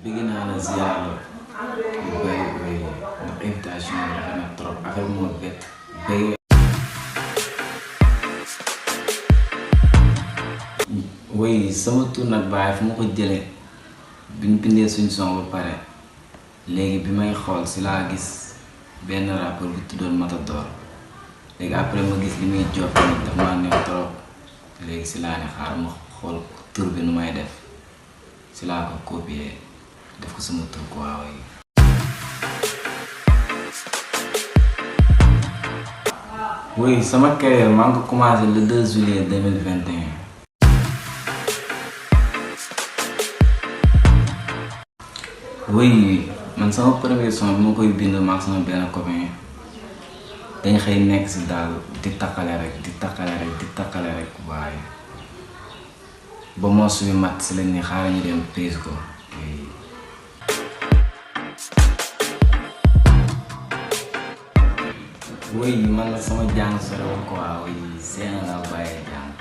bëgg naa la ziar la bu bëri ndax invitation bi rafet na trop affaire moo bett bëgg. Oui sama tur nag bàyyi fu ma ko jëlee bi ñu bindee suñ son ba pare léegi bi may xool si laa gis benn rappeur bu tuddoon Matador léegi après ma gis li muy job tamit daf maa neex trop léegi si laa ne xaar ma xool tur bi nu may def si laa ko copier def ko sama tur quoi oui. Oui sama carrière maa ngi ko commencé le 2 juillet 2021. Oui man sama premier son bi ma koy bind maag sama benn copain dañ xëy nekk si daal di takkale rek waaye ba moos bi mat si lañ ni xaaral ñu dem prise ko. Oui man la sama jàng soriwul quoi oui seen la bàyyee jàng.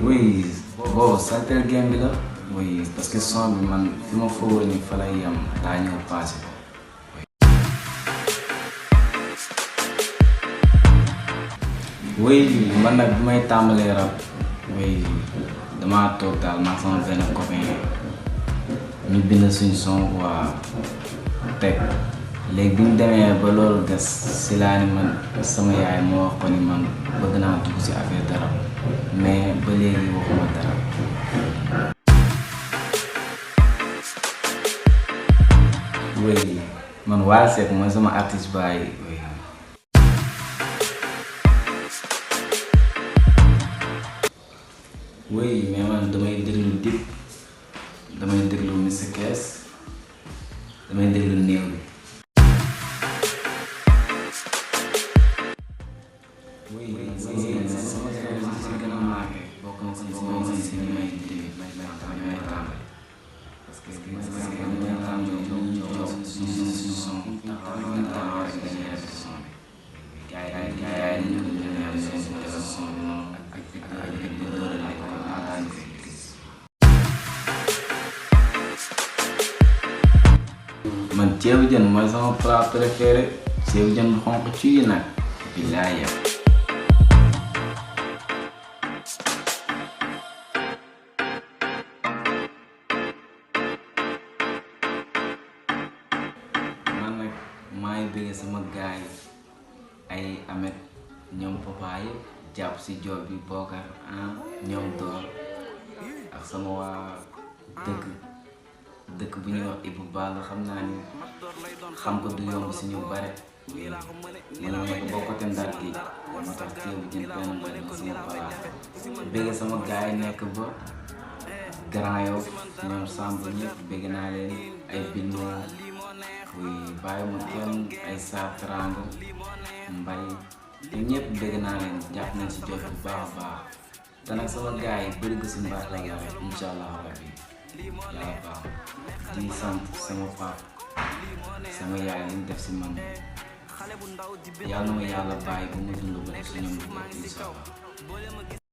Oui boobu saltel game bi la oui parce que son bi man fi ma foogoo ni fa lay yam daa ñëw passé ko. Oui man nag bi may tàmbalee rap oui damaa toog daal maa sama benn copain ñu bind suñ son waa teg léegi bi ñu demee ba loolu des si laa ni man sama yaay moo wax ko ni man bëgg naa dugg si affaire dara mais ba léegi waxuma dara. Oui man Wally Seck mooy sama artiste baay oui. Oui mais man damay déglu Dip damay déglu Mr Cash damay déglu néew bi. Oui sama si gën a marqué bokk na si ñi may déglu may tàmbali parce que ñu jox suñu son taxaw rek dañuy def son bi gars yi ñu ko jëlee son bi noonu ak man ceebu jën mooy sama plat préféré ceebu jën bu xonq ci nag billaay yow. man nag maa ngi bëgg sama gaay ay Avec ñoom papa yi jàpp si job bi Bokar ñoom door ak sama waa dëkk bu ñuy wax Ibu Ba nga xam naa ni xam ko du yomb si ñu bare ñu nekk boo ko tem daal gi moo tax ceebu jën benn mbali ma sama pala bëgg sama gaay nekk ba Grand Yoff ñoom Samb ñëpp bëgg naa leen ay Bilmo oui bàyyi ma kenn ay Satranga Mbay te ñëpp bëgg naa leen jàpp nañ si jot bu baax a baax te nag sama gaay yi bëri ko si mbaax la rek incha allah rabbi yàlla baax di sant sama pap sama yaay liñ def si man yàlla na ma yàlla bàyyi ba ma dund ba def si ñoom bu baax incha allah.